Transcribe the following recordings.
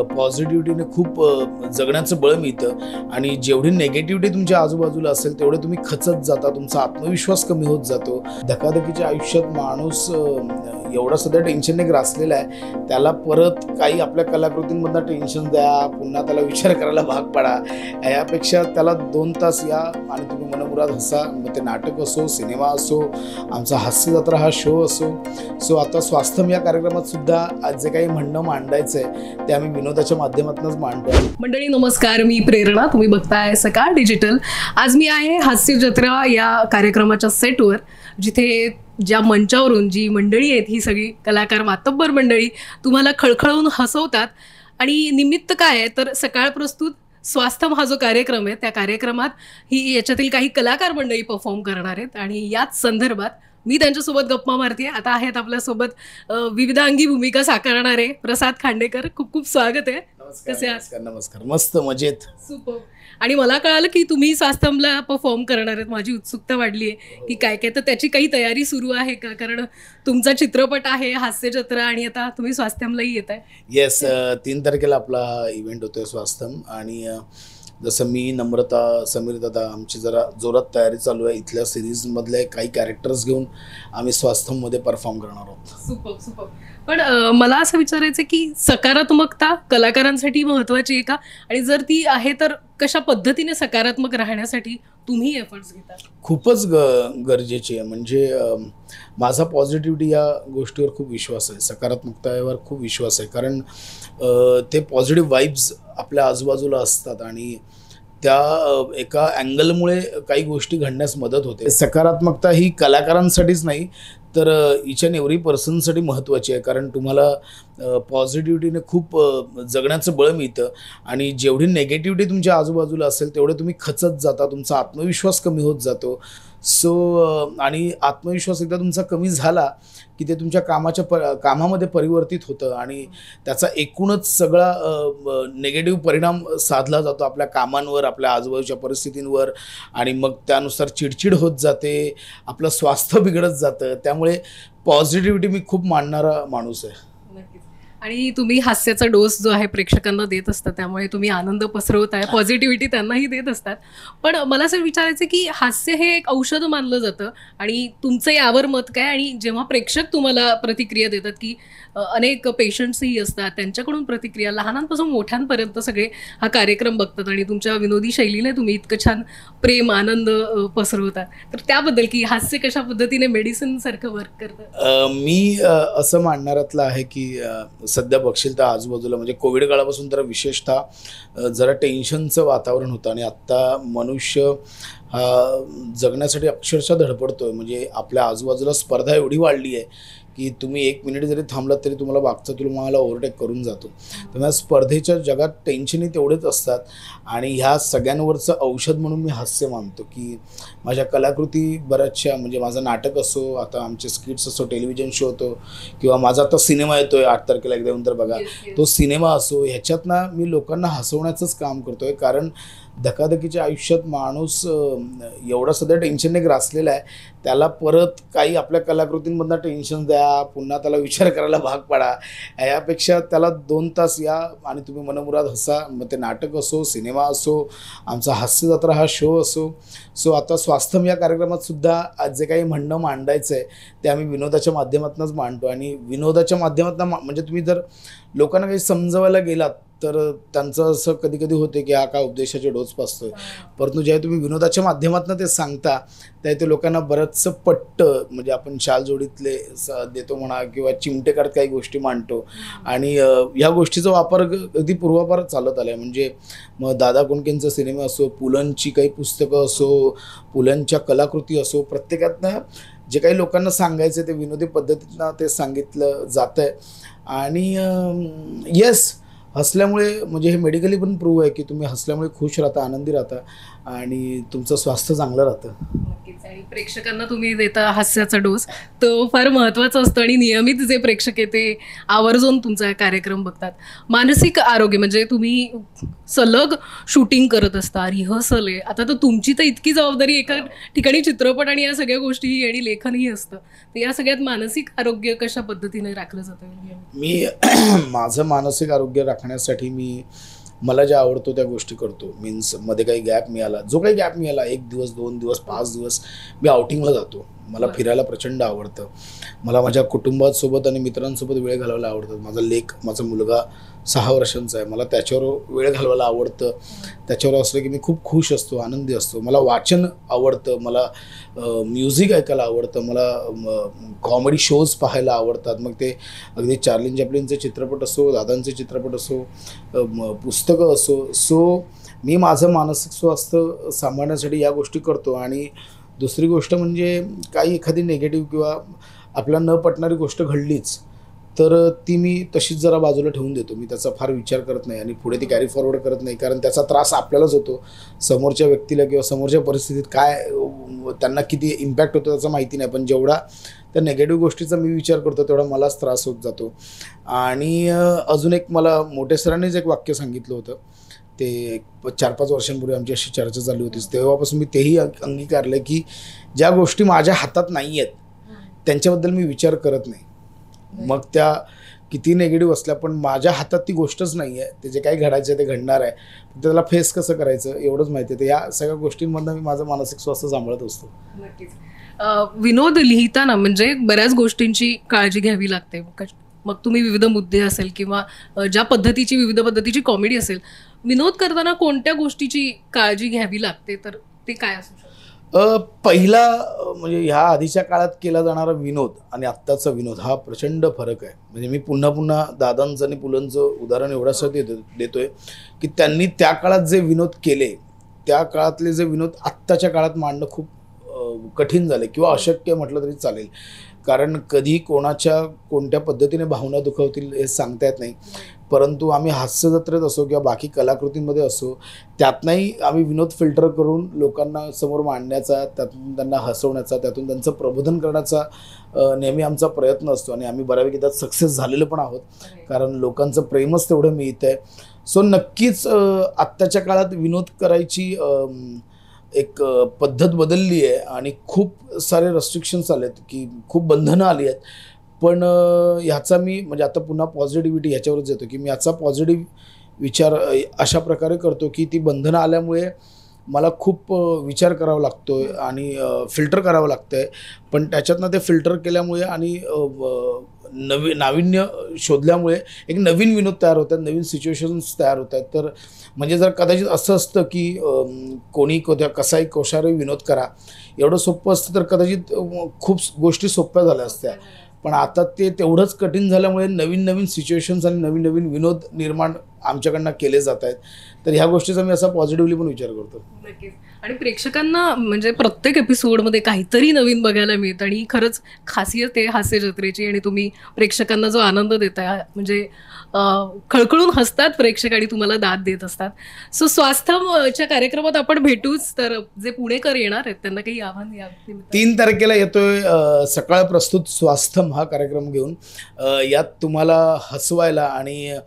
पॉझिटिव्हिटीने खूप जगण्याचं बळ मिळतं आणि जेवढी नेगेटिव्हिटी तुमच्या आजूबाजूला असेल तेवढे तुम्ही खचत जाता, तुमचा आत्मविश्वास कमी होत जातो. धकाधकीच्या आयुष्यात माणूस एवढा सध्या टेन्शनने ग्रासलेला आहे, त्याला परत काही आपल्या कलाकृतींमधनं टेन्शन द्या, पुन्हा त्याला विचार करायला भाग पडा, यापेक्षा त्याला 2 तास या आणि तुम्ही मनमुराद हसा. मग ते नाटक असो, सिनेमा असो, आमचा हास्य जत्रा हा शो असो. सो आता स्वास्थ्यम या कार्यक्रमात सुद्धा आज जे काही म्हणणं मांडायचं आहे ते आम्ही विनोदाच्या माध्यमातूनच मांडतो. मंडळी नमस्कार, मी प्रेरणा, तुम्ही बघताय सकाळ डिजिटल. आज मी आहे हास्य जत्रा या कार्यक्रमाच्या सेटवर, जिथे ज्या मंचावरून जी मंडळी आहेत ही सगळी कलाकार, मातब्बर मंडळी तुम्हाला खळखळून हसवतात. आणि निमित्त काय आहे तर सकाळ प्रस्तुत स्वास्थ्यम हा जो कार्यक्रम आहे त्या कार्यक्रमात ही याच्यातील काही कलाकार मंडळी परफॉर्म करणार आहेत आणि याच संदर्भात मी त्यांच्यासोबत गप्पा मारते. आता आहेत आपल्यासोबत विविधांगी भूमिका साकारणारे प्रसाद खांडेकर. खूप खूप स्वागत आहे. कसे आहात? नमस्कार, मस्त, मजेत, सुपर. आणि मला कळालं की तुम्ही स्वास्थ्यमला परफॉर्म करणार आहेत. माझी उत्सुकता वाढली आहे की काय काय, तर त्याची काही तयारी सुरू आहे का? कारण तुमचा चित्रपट आहे हास्य जत्रा आणि आता तुम्ही स्वास्थ्यमलाही येत आहे. येस, 3 तारखेला आपला इव्हेंट होतोय स्वास्थ्यम. आणि जसं मी, नम्रता, समीर दादा, आमची जरा जोरात तयारी चालू आहे. इथल्या सिरीजमधले काही कॅरेक्टर्स घेऊन आम्ही स्वास्थ्यममध्ये परफॉर्म करणार आहोत. Super super. पण मला असं विचारायचं की सकारात्मकता कलाकारांसाठी महत्त्वाची आहे का? आणि जर ती आहे तर कशा पद्धतीने सकारात्मक राहण्यासाठी तुम्ही एफर्ट्स घेता? खूपच गरजेची आहे. म्हणजे माझा पॉझिटिव्हिटी या गोष्टीवर खूप विश्वास आहे, सकारात्मकतेवर खूप विश्वास आहे. कारण ते पॉझिटिव्ह वाईब्स आपल्या आजूबाजूला असतात आणि त्या एका अँगलमुळे काही गोष्टी घडण्यास मदत होते. सकारात्मकता ही कलाकारांसाठीच नाही तर इच अँड एव्हरी पर्सनसाठी महत्त्वाची आहे. कारण तुम्हाला पॉझिटिव्हिटीने खूप जगण्याचं बळ मिळतं आणि जेवढी नेगेटिव्हिटी तुमच्या आजूबाजूला असेल तेवढे तुम्ही खचत जाता, तुमचा आत्मविश्वास कमी होत जातो. सो आणि आत्मविश्वास एकदा तुमचा कमी झाला की ते तुमच्या कामामध्ये परिवर्तित होतं आणि त्याचा एकूणच सगळा नेगेटिव्ह परिणाम साधला जातो आपल्या कामांवर, आपल्या आजूबाजूच्या परिस्थितींवर. आणि मग त्यानुसार चिडचिड होत जाते, आपलं स्वास्थ्य बिघडत जातं. त्यामुळे पॉझिटिव्हिटी मी खूप मानणारा माणूस आहे. आणि तुम्ही हास्याचा डोस जो आहे प्रेक्षकांना देत असता, त्यामुळे तुम्ही आनंद पसरवत आहे, पॉझिटिव्हिटी त्यांनाही देत असतात. पण मला असं विचारायचं की हास्य हे एक औषध मानलं जातं आणि तुमचं यावर मत काय? आणि जेव्हा प्रेक्षक तुम्हाला प्रतिक्रिया देतात की अनेक पेशंट्सही असतात, त्यांच्याकडून प्रतिक्रिया, लहानांपासून मोठ्यांपर्यंत सगळे हा कार्यक्रम बघतात आणि तुमच्या विनोदी शैलीने तुम्ही इतकं छान प्रेम, आनंद पसरवतात, तर त्याबद्दल की हास्य कशा पद्धतीने मेडिसिन सारखं वर्क करतं? मी असं मानणाऱ्यातलं आहे की सध्या बघशील तर आजूबाजूला म्हणजे कोविड काळापासून तर विशेषतः जरा टेन्शनचं वातावरण होतं आणि आत्ता मनुष्य जगण्यासाठी अक्षरशः धडपडतोय. म्हणजे आपल्या आजूबाजूला स्पर्धा एवढी वाढली आहे की तुम्ही 1 मिनिट जरी थांबलात तरी तुम्हाला मागचा तुम्हाला ओव्हरटेक करून जातो. त्यामुळे स्पर्धेच्या जगात टेन्शनही तेवढेच असतात आणि ह्या सगळ्यांवरचं औषध म्हणून मी हास्य मानतो. की माझ्या कलाकृती बऱ्याचशा, म्हणजे माझं नाटक असो, आता आमचे स्किट्स असो, टेलिव्हिजन शो होतो, किंवा माझा आता सिनेमा येतोय 8 तारखेला, एकदा नंतर बघा, तो सिनेमा असो, ह्याच्यातनं मी लोकांना हसवण्याचंच काम करतोय. कारण धकाधकीच्या आयुष्यात माणूस एवढा सध्या टेन्शनने ग्रासलेला आहे, त्याला परत काही आपल्या कलाकृतींमधनं टेन्शन द्या, पुन्हा त्याला विचार करायला भाग पडा, यापेक्षा त्याला 2 तास या आणि तुम्ही मनमुराद हसा. मग ते नाटक असो, सिनेमा असो, आमचा हास्य जत्रा हा शो असो. सो आता स्वास्थ्यम या कार्यक्रमात सुद्धा आज जे काही म्हणणं मांडायचं आहे ते आम्ही विनोदाच्या माध्यमातूनच मांडतो. आणि विनोदाच्या माध्यमातून म्हणजे तुम्ही जर लोकांना काही समजवायला गेलात तर त्यांचं असं कधी कधी होते की हा काय उपदेशाचे डोस पाचतोय, परंतु जेव्हा तुम्ही विनोदाच्या माध्यमातून ते सांगता तेव्हा ते लोकांना बरंचसं पटतं. म्हणजे आपण शालजोडीतले देतो म्हणा किंवा चिमटेकात काही गोष्टी मांडतो आणि ह्या गोष्टीचा वापर अगदी पूर्वापार चालत आला आहे. म्हणजे मग दादा कोंडकेंचा सिनेमा असो, पुलंची काही पुस्तकं असो, पुलंच्या कलाकृती असो, प्रत्येकातनं जे काही लोकांना सांगायचं ते विनोदी पद्धतीनं ते सांगितलं जातं आहे. आणि येस, हसल्यामुळे म्हणजे हे मेडिकली पण प्रूव्ह आहे की तुम्ही हसल्यामुळे खुश राहता, आनंदी राहता आणि तुमचं स्वास्थ्य चांगलं राहतं. नक्कीच. आणि प्रेक्षकांना तुम्ही देता हास्याचा डोस, तो फार महत्त्वाचा असतो आणि नियमित जे प्रेक्षक आहे ते आवर्जून तुमचा कार्यक्रम बघतात. मानसिक आरोग्य म्हणजे तुम्ही सलग शूटिंग करत असता, रिहर्सल आहे, आता तर तुमची तर इतकी जबाबदारी, एका ठिकाणी चित्रपट आणि या सगळ्या गोष्टी आणि लेखनही असतं, तर या सगळ्यात मानसिक आरोग्य कशा पद्धतीने राखलं जातं? मी माझं मानसिक आरोग्य राखण्यासाठी मला ज्या आवडतो त्या गोष्टी करतो. मीन्स मध्ये काही गॅप मिळाला, जो काही गॅप मिळाला, 1 दिवस 2 दिवस 5 दिवस मी आउटिंगला जातो. मला फिरायला प्रचंड आवडतं. मला माझ्या कुटुंबासोबत आणि मित्रांसोबत वेळ घालवायला आवडतं. माझा मुलगा 6 वर्षांचा आहे. मला त्याच्यावर वेळ घालवायला आवडतं. त्याच्यावर असलं की मी खूप खुश असतो, आनंदी असतो. मला वाचन आवडतं, मला म्युझिक ऐकायला आवडतं, मला कॉमेडी शोज पाहायला आवडतात. मग ते अगदी चार्ली चॅप्लिनचे चित्रपट असो, दादांचे चित्रपट असो, पुस्तकं असो. सो मी माझं मानसिक स्वास्थ्य सांभाळण्यासाठी या गोष्टी करतो. आणि दुसरी गोष्ट म्हणजे काही एखादी निगेटिव्ह किंवा आपल्याला न पटणारी गोष्ट घडलीच तर ती मी तशीच जरा बाजूला ठेवून देतो. मी त्याचा फार विचार करत नाही आणि पुढे ती कॅरी फॉरवर्ड करत नाही, कारण त्याचा त्रास आपल्यालाच होतो. समोरच्या व्यक्तीला किंवा समोरच्या परिस्थितीत काय त्यांना किती इम्पॅक्ट होतो त्याचं माहिती नाही, पण जेवढा त्या निगेटिव्ह गोष्टीचा मी विचार करतो तेवढा मलाच त्रास होत जातो. आणि अजून एक मला मोठ्या सरांनीच एक वाक्य सांगितलं होतं. ते 4-5 वर्षांपूर्वी आमची अशी चर्चा चालू होतीच, तेव्हापासून मी तेही अंगीकारलं की ज्या गोष्टी माझ्या हातात नाही आहेत त्यांच्याबद्दल मी विचार करत नाही. मग त्या किती निगेटिव्ह असल्या पण माझ्या हातात ती गोष्टच नाही आहे. ते जे काही घडायचं आहे ते घडणार आहे. त्याला फेस कसं करायचं एवढंच माहिती आहे. तर या सगळ्या गोष्टींमधनं मी माझं मानसिक स्वास्थ्य सांभाळत असतो. नक्कीच. विनोद लिहिताना म्हणजे बऱ्याच गोष्टींची काळजी घ्यावी लागते. मग तुम्ही विविध मुद्दे असेल किंवा ज्या पद्धतीची विविध पद्धतीची कॉमेडी असेल, विनोद करताना कोणत्या गोष्टीची काळजी घ्यावी लागते, तर ते काय असू शकतं? पहिला म्हणजे ह्या आधीच्या काळात केला जाणारा विनोद आणि आत्ताचा विनोद हा प्रचंड फरक आहे. म्हणजे मी पुन्हा पुन्हा दादांचं आणि पुलंचं उदाहरण एवढ्यासाठी देतोय की त्यांनी त्या काळात जे विनोद केले त्या काळातले जे विनोद आत्ताच्या काळात मांडणं खूप कठीण झाले किंवा अशक्य म्हटलं तरी चालेल. कारण कधी कोणाच्या कोणत्या पद्धतीने भावना दुखावतील हे सांगता येत नाही. परंतु आम्ही हास्य जत्रेत असो किंवा बाकी कलाकृतींमध्ये असो त्यातनंही आम्ही विनोद फिल्टर करून लोकांना समोर मांडण्याचा, त्यातून त्यांना हसवण्याचा, त्यातून त्यांचं प्रबोधन करण्याचा नेहमी आमचा प्रयत्न असतो. आणि आम्ही बऱ्यापैकी त्यात सक्सेस झालेलो पण आहोत, कारण लोकांचं प्रेमच तेवढं मिळतं आहे. सो नक्कीच आत्ताच्या काळात विनोद करायची एक पद्धत बदलली आहे आणि खूप सारे रेस्ट्रिक्शन्स आले आहेत की खूप बंधनं आली आहेत. पण ह्याचा मी म्हणजे आता पुन्हा पॉझिटिव्हिटी ह्याच्यावरच येतो की मी याचा पॉझिटिव्ह विचार अशा प्रकारे करतो की ती बंधनं आल्यामुळे मला खूप विचार करावा लागतो आहे आणि फिल्टर करावं लागतं आहे. पण त्याच्यातनं ते फिल्टर केल्यामुळे आणि नाविन्य शोधल्यामुळे एक नवीन विनोद तयार होत आहेत, नवीन सिच्युएशन्स तयार होत आहेत. तर म्हणजे जर कदाचित असं असतं की कोणी कसाही कोशारही विनोद करा एवढं सोपं असतं तर कदाचित खूप गोष्टी सोप्या झाल्या असत्या. पण आता ते तेवढंच कठीण झाल्यामुळे नवीन नवीन सिच्युएशन्स आणि नवीन नवीन विनोद निर्माण आमच्याकडनं केले जात आहेत. तर ह्या गोष्टीचा मी असा पॉझिटिव्हली पण विचार करतो. नक्कीच. आणि प्रेक्षकांना म्हणजे प्रत्येक एपिसोडमध्ये काहीतरी नवीन बघायला मिळतं आणि खरंच खासियत आहे हास्य जत्रेची. आणि तुम्ही प्रेक्षकांना जो आनंद देताय म्हणजे खळखळून हसतात प्रेक्षक आणि तुम्हाला दाद देत असतात. सो स्वास्थ्यच्या कार्यक्रमात आपण भेटूच. तर जे पुणेकर येणार आहेत त्यांना काही आव्हान या 3 तारखेला येतोय सकाळ प्रस्तुत स्वास्थ्यम हा कार्यक्रम घेऊन. यात तुम्हाला हसवायला आणि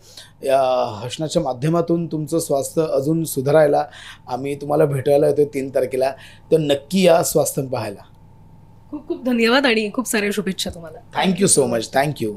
या हसण्याच्या माध्यमातून तुमचं स्वास्थ्य अजून सुधारायला आम्ही तुम्हाला भेटायला येतो 3 तारखेला. तर नक्की या स्वास्थ्यम पाहायला. खूप खूप धन्यवाद आणि खूप साऱ्या शुभेच्छा तुम्हाला. Thank you so much. थँक्यू.